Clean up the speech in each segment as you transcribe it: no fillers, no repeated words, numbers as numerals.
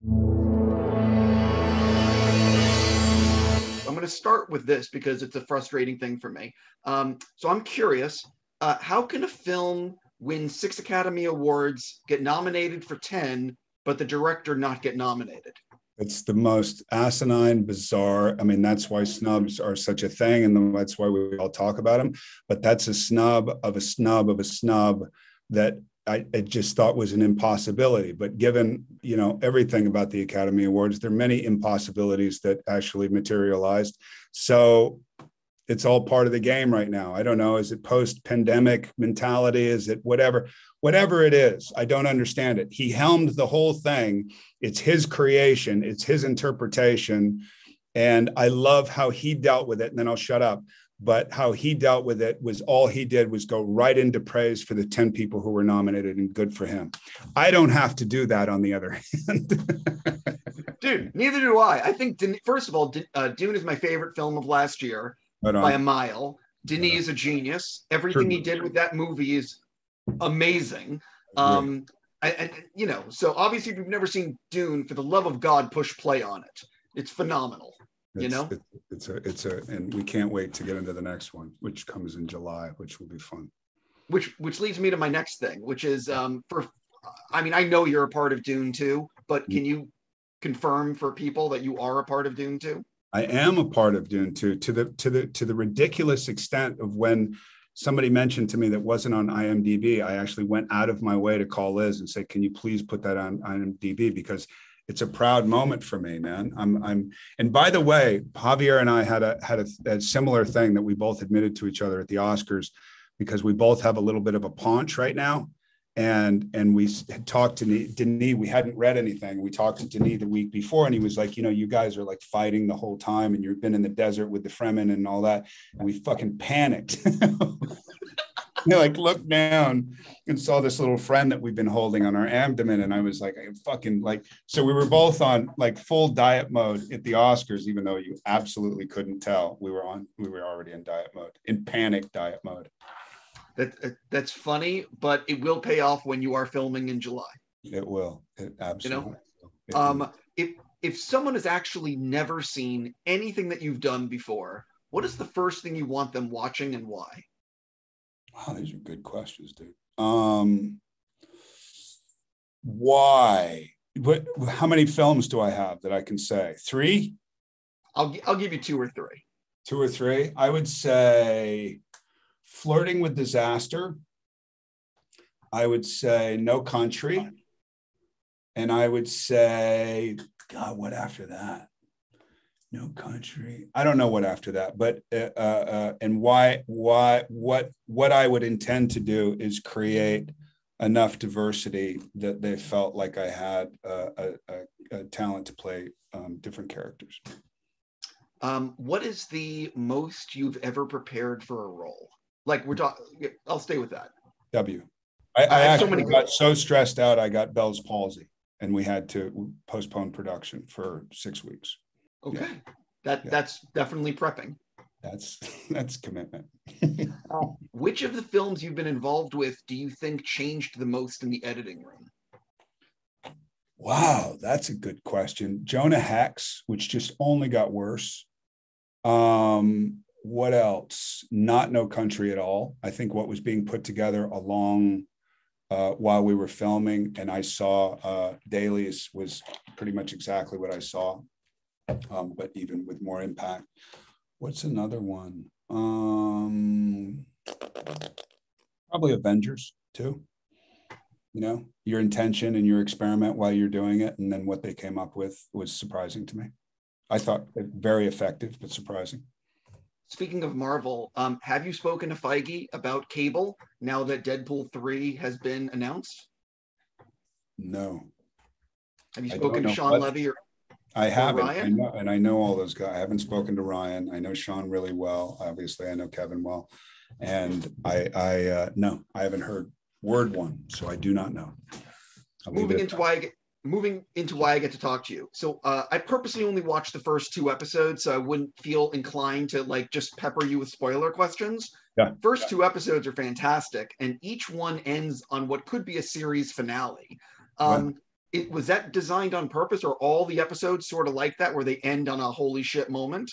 I'm going to start with this because it's a frustrating thing for me. So I'm curious, how can a film win 6 Academy Awards, get nominated for 10, but the director not get nominated? It's the most asinine, bizarre. I mean, that's why snubs are such a thing, and that's why we all talk about them. But that's a snub of a snub of a snub that I just thought was an impossibility. But given, everything about the Academy Awards, there are many impossibilities that actually materialized. So it's all part of the game right now. I don't know. Is it post-pandemic mentality? Is it whatever it is? I don't understand it. He helmed the whole thing. It's his creation. It's his interpretation. And I love how he dealt with it. And then I'll shut up. But how he dealt with it was all he did was go right into praise for the 10 people who were nominated, and good for him. I don't have to do that, on the other hand. Dude, neither do I. I think, first of all, Dune is my favorite film of last year by a mile. Denis is a genius. Everything he did with that movie is amazing. So obviously if you've never seen Dune, for the love of God, push play on it. It's phenomenal. And we can't wait to get into the next one, which comes in July, which will be fun. Which leads me to my next thing, which is I know you're a part of Dune 2, but can you confirm for people that you are a part of Dune 2? I am a part of Dune 2 to the ridiculous extent of when somebody mentioned to me that wasn't on IMDb, I actually went out of my way to call Liz and say, can you please put that on IMDb? Because it's a proud moment for me, man. And by the way, Javier and I had a similar thing that we both admitted to each other at the Oscars, because we both have a little bit of a paunch right now. And we had talked to Denis. We hadn't read anything. We talked to Denis the week before, and he was like, you guys are like fighting the whole time, and you've been in the desert with the Fremen and all that. And we fucking panicked. We looked down and saw this little friend that we've been holding on our abdomen. And I was like, so we were both on like full diet mode at the Oscars, even though you absolutely couldn't tell we were already in diet mode, in panic diet mode. That's funny, but it will pay off when you are filming in July. It will. It absolutely. If someone has actually never seen anything that you've done before, what is the first thing you want them watching, and why? Wow, these are good questions, dude. Why? How many films do I have that I can say? 3? I'll give you 2 or 3. 2 or 3. I would say Flirting with Disaster. I would say No Country. And I would say, God, what after that? No Country. I don't know what after that, but and why what I would intend to do is create enough diversity that they felt like I had a talent to play different characters. What is the most you've ever prepared for a role? Like we're talking, I'll stay with that. W. I actually got so stressed out, I got Bell's palsy, and we had to postpone production for 6 weeks. Okay. Yeah. That's definitely prepping. That's commitment. Which of the films you've been involved with do you think changed the most in the editing room? Wow, that's a good question. Jonah Hex, which just only got worse. What else? Not No Country at all. I think what was being put together along while we were filming, and I saw Dailies was pretty much exactly what I saw. But even with more impact. What's another one? Probably Avengers too. Your intention and your experiment while you're doing it, and then what they came up with was surprising to me. I thought very effective, but surprising. Speaking of Marvel, have you spoken to Feige about Cable now that Deadpool 3 has been announced? No. Have you spoken to Sean Levy or? I haven't. I know all those guys. I haven't spoken to Ryan. I know Sean really well. Obviously, I know Kevin well, and I haven't heard word one, so I do not know. Moving into why I get to talk to you. So I purposely only watched the first 2 episodes, so I wouldn't feel inclined to just pepper you with spoiler questions. Yeah. First 2 episodes are fantastic, and each one ends on what could be a series finale. was that designed on purpose, or all the episodes sort of like that, where they end on a holy shit moment?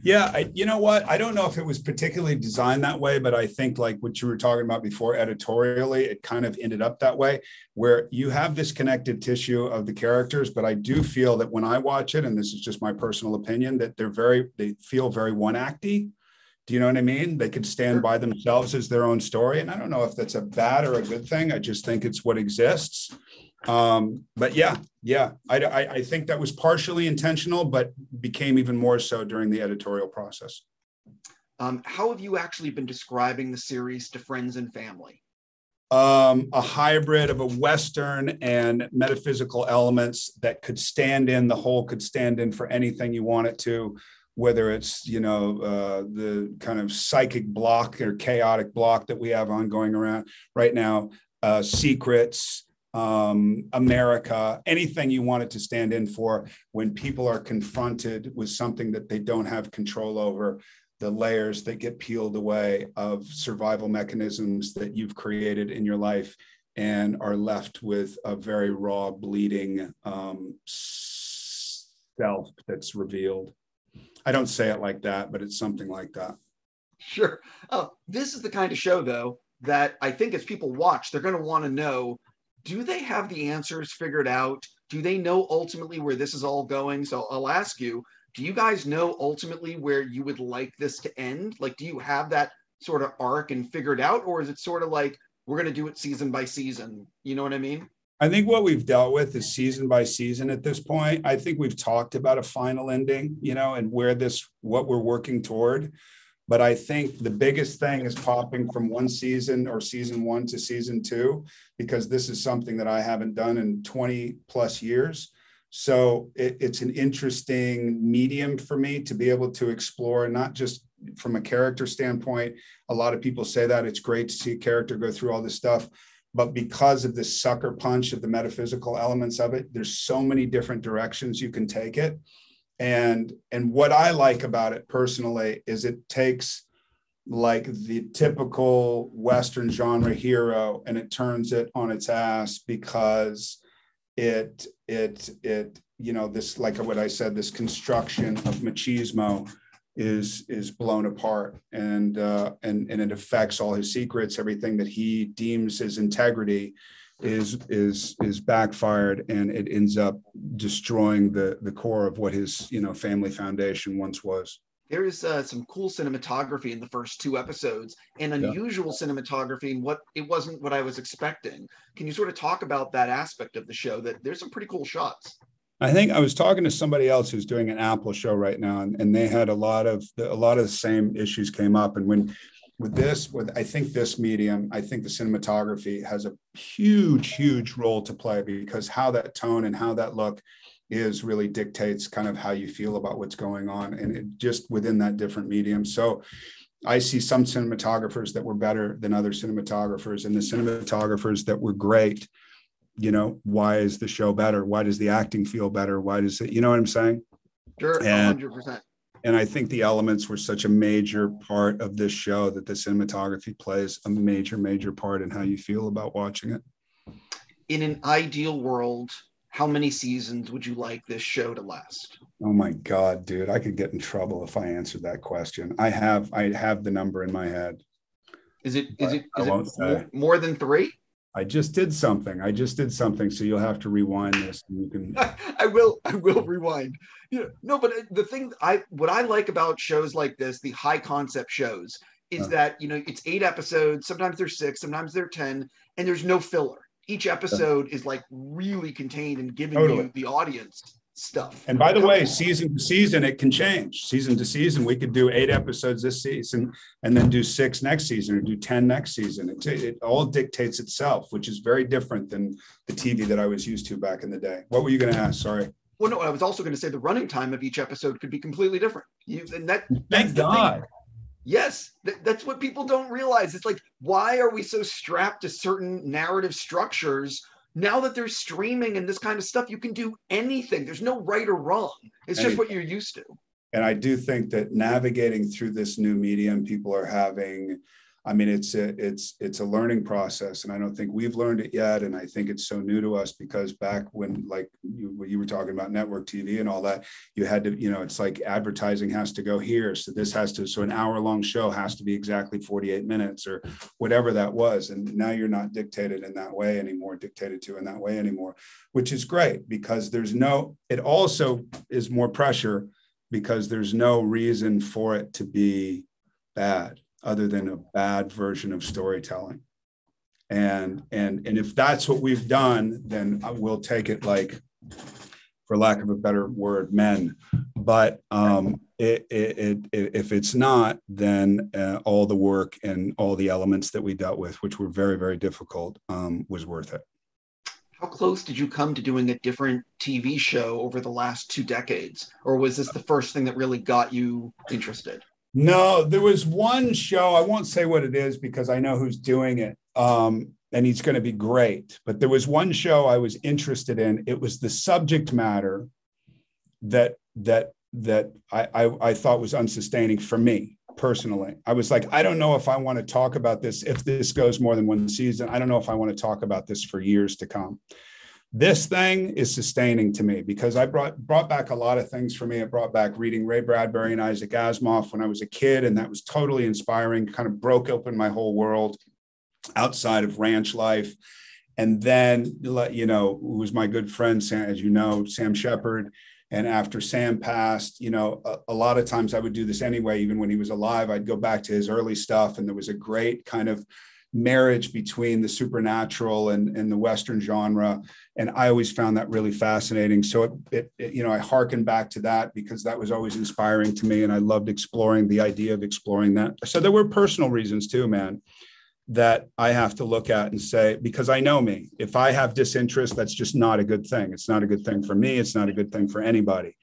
Yeah, you know what? I don't know if it was particularly designed that way, but I think like what you were talking about before, editorially, it kind of ended up that way, where you have this connective tissue of the characters. But I do feel that when I watch it, and this is just my personal opinion, that they feel very one-acty. Do you know what I mean? They could stand by themselves as their own story. And I don't know if that's a bad or a good thing. I just think it's what exists. But yeah, I think that was partially intentional, but became even more so during the editorial process. How have you actually been describing the series to friends and family? A hybrid of a Western and metaphysical elements that could stand in, the whole could stand in for anything you want it to, whether it's, the kind of psychic block or chaotic block that we have ongoing around right now, secrets, America, anything you want it to stand in for when people are confronted with something that they don't have control over, the layers that get peeled away of survival mechanisms that you've created in your life and are left with a very raw, bleeding self that's revealed. I don't say it like that, but it's something like that. Sure. Oh, this is the kind of show, though, that I think as people watch, they're going to want to know, do they have the answers figured out? Do they know ultimately where this is all going? So I'll ask you, do you guys know ultimately where you would like this to end? Like, do you have that sort of arc and figured out? Or is it sort of like, we're going to do it season by season? You know what I mean? I think what we've dealt with is season by season at this point. I think we've talked about a final ending, and what we're working toward. But I think the biggest thing is popping from one season or season 1 to season 2, because this is something that I haven't done in 20 plus years. So it's an interesting medium for me to be able to explore, not just from a character standpoint. A lot of people say that it's great to see a character go through all this stuff. But because of this sucker punch of the metaphysical elements of it, there's so many different directions you can take it. And what I like about it personally is it takes like the typical Western genre hero and it turns it on its ass, because it this, like what I said, this construction of machismo is blown apart, and it affects all his secrets. Everything that he deems his integrity is backfired, and it ends up destroying the core of what his family foundation once was. There is some cool cinematography in the first 2 episodes, and unusual cinematography, and it wasn't what I was expecting. Can you sort of talk about that aspect of the show? That there's some pretty cool shots. I think I was talking to somebody else who's doing an Apple show right now, and they had a lot of the same issues came up. And with I think this medium, I think the cinematography has a huge role to play, because how that tone and how that look is really dictates kind of how you feel about what's going on, and it just within that different medium. So I see some cinematographers that were better than other cinematographers, and the cinematographers that were great, why is the show better? Why does the acting feel better? Why does it, you know what I'm saying? Sure, 100%. And I think the elements were such a major part of this show that the cinematography plays a major part in how you feel about watching it. In an ideal world, how many seasons would you like this show to last? Oh my God, dude, I could get in trouble if I answered that question. I have the number in my head. Is it more than 3? I just did something. So you'll have to rewind this. And you can. I will rewind. No, but the thing what I like about shows like this, the high concept shows, is that it's 8 episodes. Sometimes they're 6, sometimes they're 10, and there's no filler. Each episode is like really contained and giving you the audience stuff. And by the way, season to season, it can change. Season to season, we could do 8 episodes this season and then do 6 next season or do 10 next season. It all dictates itself, which is very different than the TV that I was used to back in the day. What were you going to ask? Sorry. Well, no, I was also going to say the running time of each episode could be completely different. Thank God. Yes, that's what people don't realize. It's like, why are we so strapped to certain narrative structures? Now that there's streaming and this kind of stuff, you can do anything. There's no right or wrong. It's just what you're used to. And I do think that navigating through this new medium, people are having I mean, it's a learning process, and I don't think we've learned it yet. And I think it's so new to us because back when, like you were talking about network TV and all that, you had to, it's like advertising has to go here. So so an hour-long show has to be exactly 48 minutes or whatever that was. And now you're not dictated in that way anymore, which is great because it also is more pressure because there's no reason for it to be bad, other than a bad version of storytelling. And if that's what we've done, then we'll take it, like, for lack of a better word, men. But if it's not, then all the work and all the elements that we dealt with, which were very, very difficult, was worth it. How close did you come to doing a different TV show over the last 2 decades? Or was this the first thing that really got you interested? No, there was one show, I won't say what it is because I know who's doing it, and he's going to be great. But there was one show I was interested in. It was the subject matter that I thought was unsustaining for me personally. I was like, I don't know if I want to talk about this. If this goes more than one season, I don't know if I want to talk about this for years to come. This thing is sustaining to me because I brought back a lot of things for me. It brought back reading Ray Bradbury and Isaac Asimov when I was a kid, and that was totally inspiring, kind of broke open my whole world outside of ranch life. And then, it was my good friend, Sam Shepard. And after Sam passed, a lot of times I would do this anyway, even when he was alive, I'd go back to his early stuff. And there was a great kind of marriage between the supernatural and the Western genre. And I always found that really fascinating. So I hearken back to that because that was always inspiring to me. And I loved exploring the idea of exploring that. So there were personal reasons too, man, that I have to look at and say, because I know me, if I have disinterest, that's just not a good thing. It's not a good thing for me. It's not a good thing for anybody.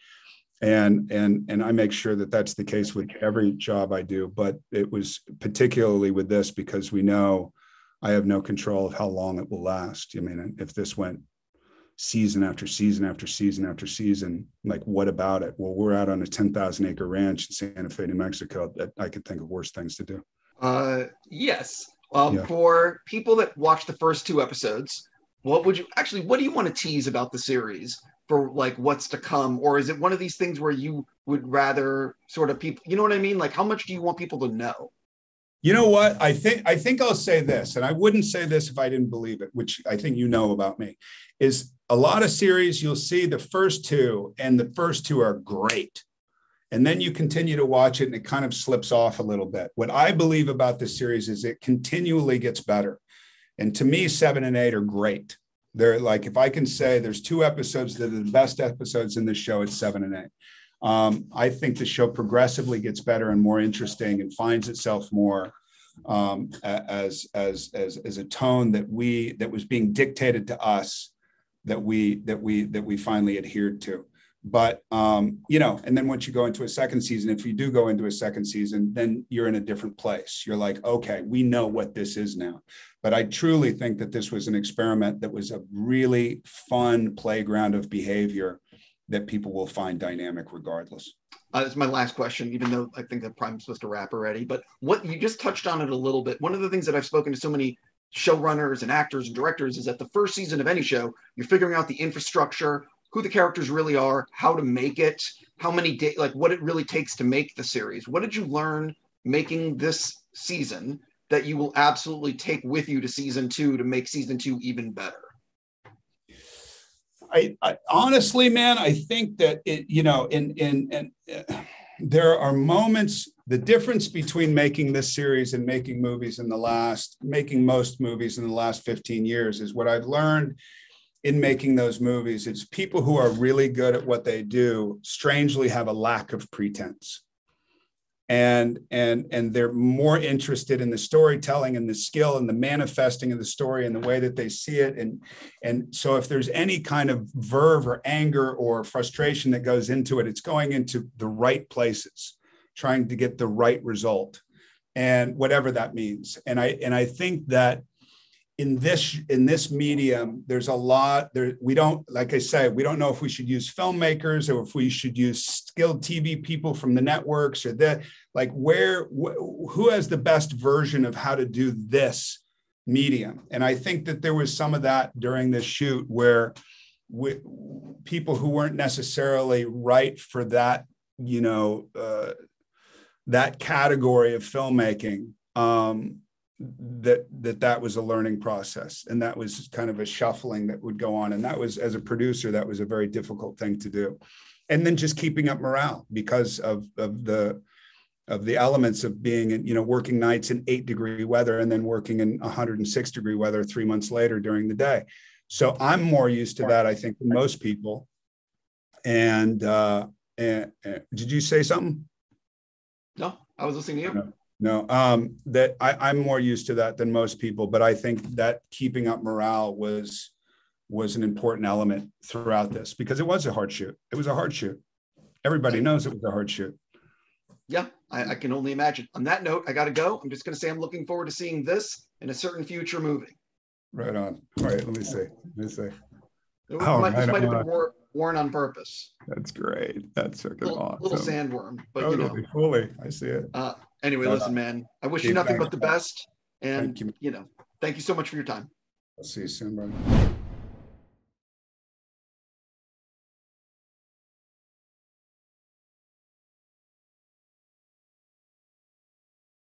And I make sure that that's the case with every job I do. But it was particularly with this because we know I have no control of how long it will last. I mean, if this went season after season after season after season, like, what about it? Well, we're out on a 10,000 acre ranch in Santa Fe, New Mexico. I could think of worse things to do. Yes. For people that watch the first 2 episodes, what do you want to tease about the series for, like, what's to come? Or is it one of these things where you would rather sort of people, you know what I mean? Like, how much do you want people to know? You know what? I think I'll say this, and I wouldn't say this if I didn't believe it, which I think you know about me, is a lot of series you'll see the first 2, and the first 2 are great. And then you continue to watch it and it kind of slips off a little bit. What I believe about this series is it continually gets better. And to me, 7 and 8 are great. They're like, if I can say there's 2 episodes that are the best episodes in this show, it's 7 and 8. I think the show progressively gets better and more interesting and finds itself more as a tone that was being dictated to us that we finally adhered to. But, and then once you go into a second season, if you do go into a second season, then you're in a different place. You're like, okay, we know what this is now. But I truly think that this was an experiment that was a really fun playground of behavior that people will find dynamic regardless. That's my last question, even though I think that I'm supposed to wrap already. But what you just touched on it a little bit. One of the things that I've spoken to so many showrunners and actors and directors is that the first season of any show, you're figuring out the infrastructure, who the characters really are, how to make it, how many days, like what it really takes to make the series. What did you learn making this season that you will absolutely take with you to season 2 to make season 2 even better? I honestly, man, I think that there are moments. The difference between making this series and making most movies in the last 15 years is what I've learned in making those movies. It's people who are really good at what they do strangely have a lack of pretense. And they're more interested in the storytelling and the skill and the manifesting of the story and the way that they see it. And so if there's any kind of verve or anger or frustration that goes into it, it's going into the right places, trying to get the right result, and whatever that means. And I think that in this medium, there's a lot there. We don't, like I say, we don't know if we should use filmmakers or if we should use skilled TV people from the networks, or that, like, who has the best version of how to do this medium. And I think that there was some of that during this shoot where people who weren't necessarily right for that, that category of filmmaking, that was a learning process, and that was kind of a shuffling that would go on. And that was, as a producer, that was a very difficult thing to do. And then just keeping up morale because of the elements of being in, working nights in 8-degree weather and then working in 106-degree weather 3 months later during the day. So I'm more used to that, I think, than most people. And did you say something? No, I was listening to you. No, that I'm more used to that than most people, but I think that keeping up morale was an important element throughout this, because it was a hard shoot. It was a hard shoot. Everybody knows it was a hard shoot. Yeah, I can only imagine. On that note, I got to go. I'm just going to say I'm looking forward to seeing this in a certain future movie. Right on. All right, let me see. This might have been worn on purpose. That's great. That's freaking awesome. Little sandworm, but totally, fully. I see it. Anyway, listen, man. I wish you nothing but the best, and thank you so much for your time. I'll see you soon, brother.